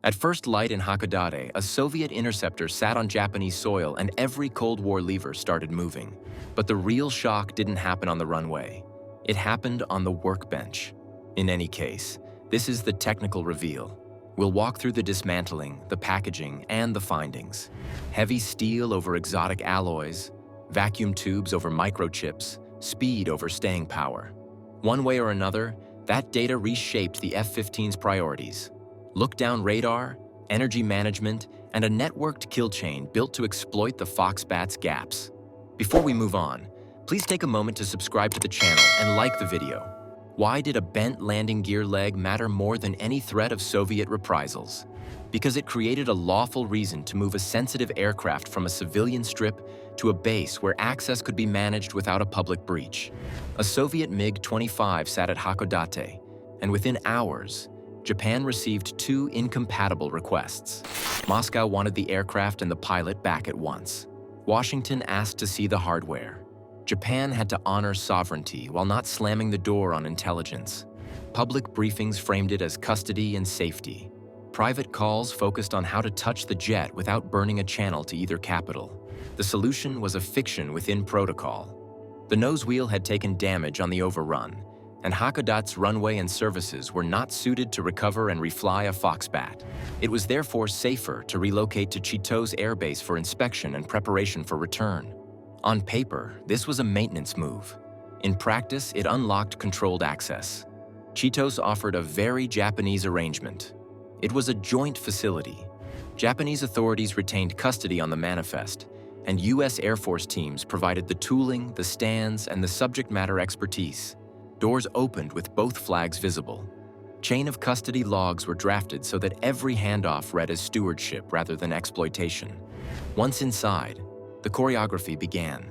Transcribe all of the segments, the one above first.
At first light in Hakodate, a Soviet interceptor sat on Japanese soil and every Cold War lever started moving. But the real shock didn't happen on the runway. It happened on the workbench. In any case, this is the technical reveal. We'll walk through the dismantling, the packaging, and the findings. Heavy steel over exotic alloys, vacuum tubes over microchips, speed over staying power. One way or another, that data reshaped the F-15's priorities. Look-down radar, energy management, and a networked kill chain built to exploit the Foxbat's gaps. Before we move on, please take a moment to subscribe to the channel and like the video. Why did a bent landing gear leg matter more than any threat of Soviet reprisals? Because it created a lawful reason to move a sensitive aircraft from a civilian strip to a base where access could be managed without a public breach. A Soviet MiG-25 sat at Hakodate, and within hours, Japan received two incompatible requests. Moscow wanted the aircraft and the pilot back at once. Washington asked to see the hardware. Japan had to honor sovereignty while not slamming the door on intelligence. Public briefings framed it as custody and safety. Private calls focused on how to touch the jet without burning a channel to either capital. The solution was a fiction within protocol. The nose wheel had taken damage on the overrun, and Hakodate's runway and services were not suited to recover and refly a Foxbat. It was therefore safer to relocate to Chitose Air Base for inspection and preparation for return. On paper, this was a maintenance move. In practice, it unlocked controlled access. Chitose offered a very Japanese arrangement. It was a joint facility. Japanese authorities retained custody on the manifest, and U.S. Air Force teams provided the tooling, the stands, and the subject matter expertise. Doors opened with both flags visible. Chain of custody logs were drafted so that every handoff read as stewardship rather than exploitation. Once inside, the choreography began.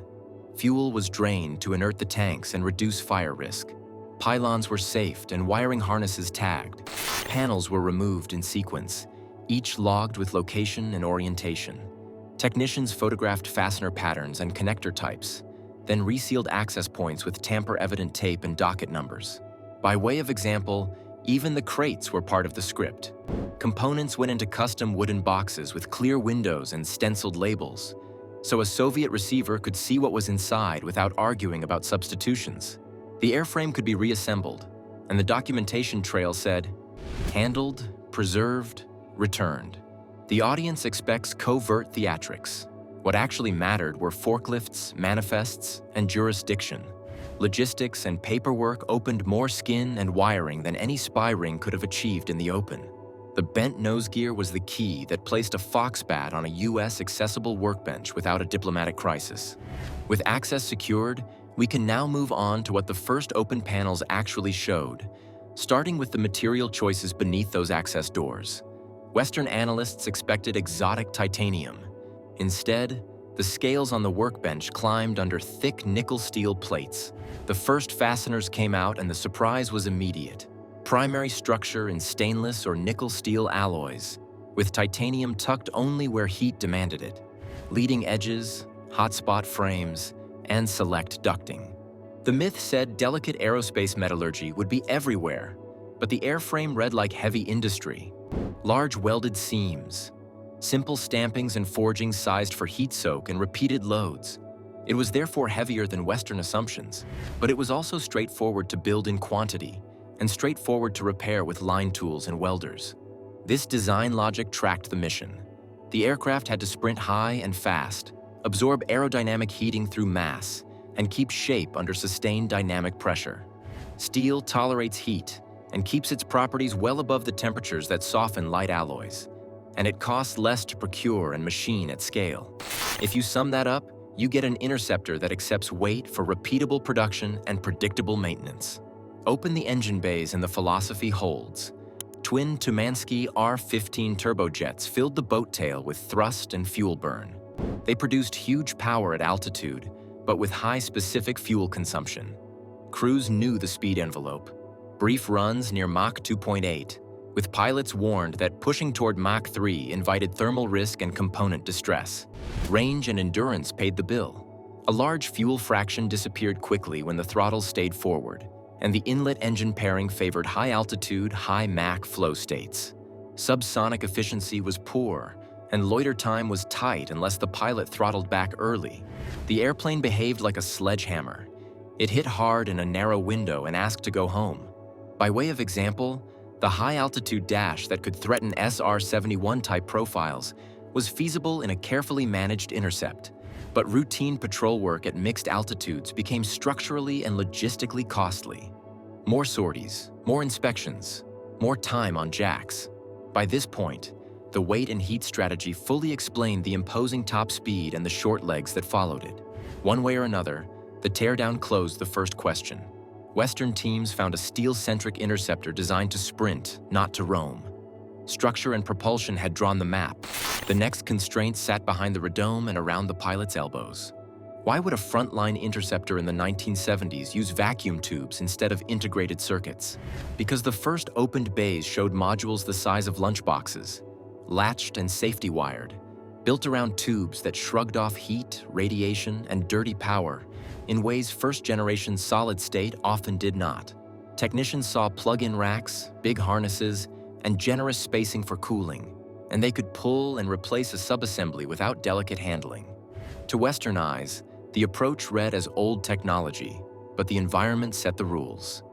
Fuel was drained to inert the tanks and reduce fire risk. Pylons were safed and wiring harnesses tagged. Panels were removed in sequence, each logged with location and orientation. Technicians photographed fastener patterns and connector types, then resealed access points with tamper-evident tape and docket numbers. By way of example, even the crates were part of the script. Components went into custom wooden boxes with clear windows and stenciled labels, so a Soviet receiver could see what was inside without arguing about substitutions. The airframe could be reassembled, and the documentation trail said, handled, preserved, returned. The audience expects covert theatrics. What actually mattered were forklifts, manifests, and jurisdiction. Logistics and paperwork opened more skin and wiring than any spy ring could have achieved in the open. The bent nose gear was the key that placed a Foxbat on a U.S. accessible workbench without a diplomatic crisis. With access secured, we can now move on to what the first open panels actually showed, starting with the material choices beneath those access doors. Western analysts expected exotic titanium. Instead, the scales on the workbench climbed under thick nickel steel plates. The first fasteners came out and the surprise was immediate. Primary structure in stainless or nickel steel alloys, with titanium tucked only where heat demanded it. Leading edges, hotspot frames, and select ducting. The myth said delicate aerospace metallurgy would be everywhere, but the airframe read like heavy industry. Large welded seams, simple stampings and forgings sized for heat soak and repeated loads. It was therefore heavier than Western assumptions, but it was also straightforward to build in quantity and straightforward to repair with line tools and welders. This design logic tracked the mission. The aircraft had to sprint high and fast, absorb aerodynamic heating through mass, and keep shape under sustained dynamic pressure. Steel tolerates heat and keeps its properties well above the temperatures that soften light alloys, and it costs less to procure and machine at scale. If you sum that up, you get an interceptor that accepts weight for repeatable production and predictable maintenance. Open the engine bays and the philosophy holds. Twin Tumansky R-15 turbojets filled the boat tail with thrust and fuel burn. They produced huge power at altitude, but with high specific fuel consumption. Crews knew the speed envelope. Brief runs near Mach 2.8, with pilots warned that pushing toward Mach 3 invited thermal risk and component distress. Range and endurance paid the bill. A large fuel fraction disappeared quickly when the throttle stayed forward, and the inlet engine pairing favored high-altitude, high-Mach flow states. Subsonic efficiency was poor, and loiter time was tight unless the pilot throttled back early. The airplane behaved like a sledgehammer. It hit hard in a narrow window and asked to go home. By way of example, the high-altitude dash that could threaten SR-71 type profiles was feasible in a carefully managed intercept, but routine patrol work at mixed altitudes became structurally and logistically costly. More sorties, more inspections, more time on jacks. By this point, the weight and heat strategy fully explained the imposing top speed and the short legs that followed it. One way or another, the teardown closed the first question. Western teams found a steel-centric interceptor designed to sprint, not to roam. Structure and propulsion had drawn the map. The next constraints sat behind the radome and around the pilot's elbows. Why would a frontline interceptor in the 1970s use vacuum tubes instead of integrated circuits? Because the first opened bays showed modules the size of lunchboxes, latched and safety wired, built around tubes that shrugged off heat, radiation, and dirty power in ways first-generation solid-state often did not. Technicians saw plug-in racks, big harnesses, and generous spacing for cooling, and they could pull and replace a subassembly without delicate handling. To Western eyes, the approach read as old technology, but the environment set the rules.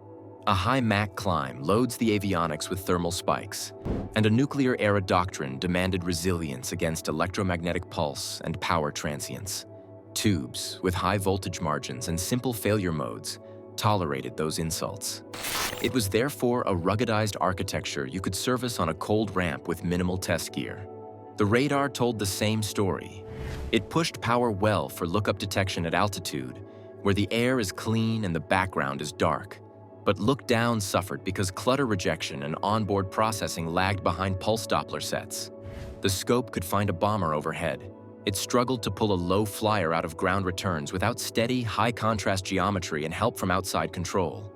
A high Mach climb loads the avionics with thermal spikes, and a nuclear-era doctrine demanded resilience against electromagnetic pulse and power transients. Tubes, with high voltage margins and simple failure modes, tolerated those insults. It was therefore a ruggedized architecture you could service on a cold ramp with minimal test gear. The radar told the same story. It pushed power well for lookup detection at altitude, where the air is clean and the background is dark. But look down suffered because clutter rejection and onboard processing lagged behind pulse Doppler sets. The scope could find a bomber overhead. It struggled to pull a low flyer out of ground returns without steady, high-contrast geometry and help from outside control.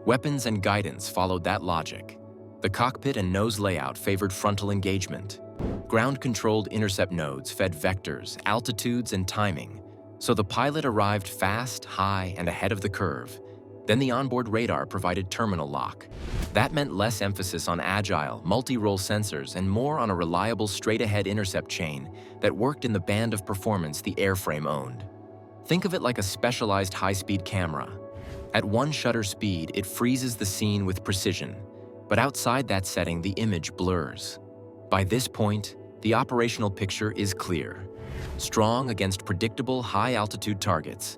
Weapons and guidance followed that logic. The cockpit and nose layout favored frontal engagement. Ground-controlled intercept nodes fed vectors, altitudes, and timing, so the pilot arrived fast, high, and ahead of the curve. Then the onboard radar provided terminal lock. That meant less emphasis on agile, multi-role sensors and more on a reliable straight-ahead intercept chain that worked in the band of performance the airframe owned. Think of it like a specialized high-speed camera. At one shutter speed, it freezes the scene with precision, but outside that setting, the image blurs. By this point, the operational picture is clear. Strong against predictable high-altitude targets,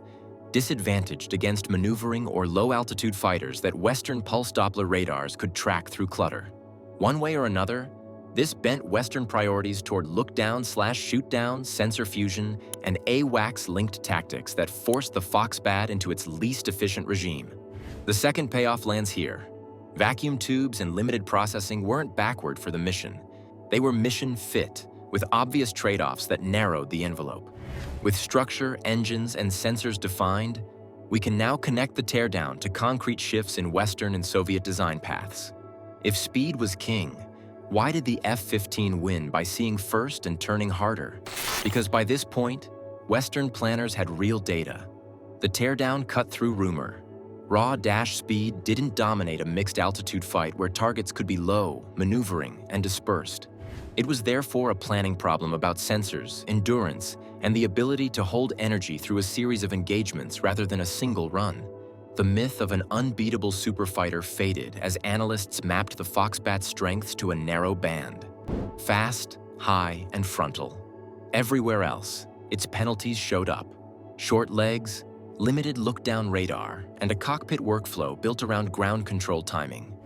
disadvantaged against maneuvering or low-altitude fighters that Western pulse Doppler radars could track through clutter. One way or another, this bent Western priorities toward look-down/shoot-down, sensor fusion, and AWACS-linked tactics that forced the Foxbat into its least efficient regime. The second payoff lands here. Vacuum tubes and limited processing weren't backward for the mission. They were mission-fit, with obvious trade-offs that narrowed the envelope. With structure, engines, and sensors defined, we can now connect the teardown to concrete shifts in Western and Soviet design paths. If speed was king, why did the F-15 win by seeing first and turning harder? Because by this point, Western planners had real data. The teardown cut through rumor. Raw dash speed didn't dominate a mixed altitude fight where targets could be low, maneuvering, and dispersed. It was therefore a planning problem about sensors, endurance, and the ability to hold energy through a series of engagements rather than a single run. The myth of an unbeatable superfighter faded as analysts mapped the Foxbat's strengths to a narrow band. Fast, high, and frontal. Everywhere else, its penalties showed up. Short legs, limited look-down radar, and a cockpit workflow built around ground control timing.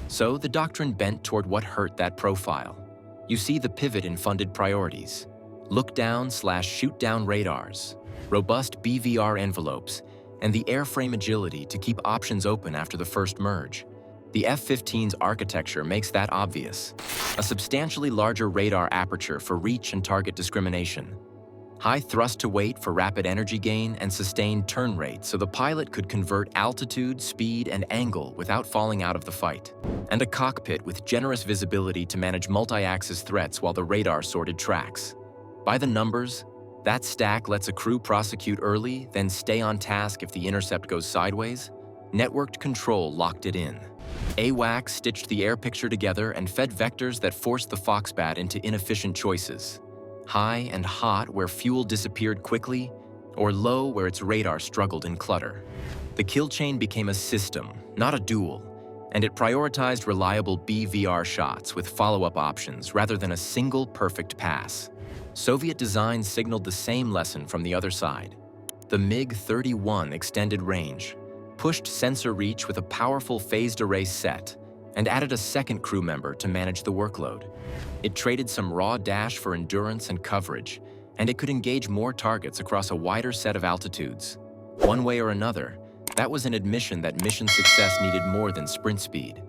So the doctrine bent toward what hurt that profile. You see the pivot in funded priorities. Look-down/shoot-down radars, robust BVR envelopes, and the airframe agility to keep options open after the first merge. The F-15's architecture makes that obvious. A substantially larger radar aperture for reach and target discrimination. High thrust to weight for rapid energy gain and sustained turn rate so the pilot could convert altitude, speed, and angle without falling out of the fight. And a cockpit with generous visibility to manage multi-axis threats while the radar sorted tracks. By the numbers, that stack lets a crew prosecute early, then stay on task if the intercept goes sideways. Networked control locked it in. AWACS stitched the air picture together and fed vectors that forced the Foxbat into inefficient choices. High and hot where fuel disappeared quickly, or low where its radar struggled in clutter. The kill chain became a system, not a duel, and it prioritized reliable BVR shots with follow-up options rather than a single perfect pass. Soviet design signaled the same lesson from the other side. The MiG-31 extended range, pushed sensor reach with a powerful phased array set, and added a second crew member to manage the workload. It traded some raw dash for endurance and coverage, and it could engage more targets across a wider set of altitudes. One way or another, that was an admission that mission success needed more than sprint speed.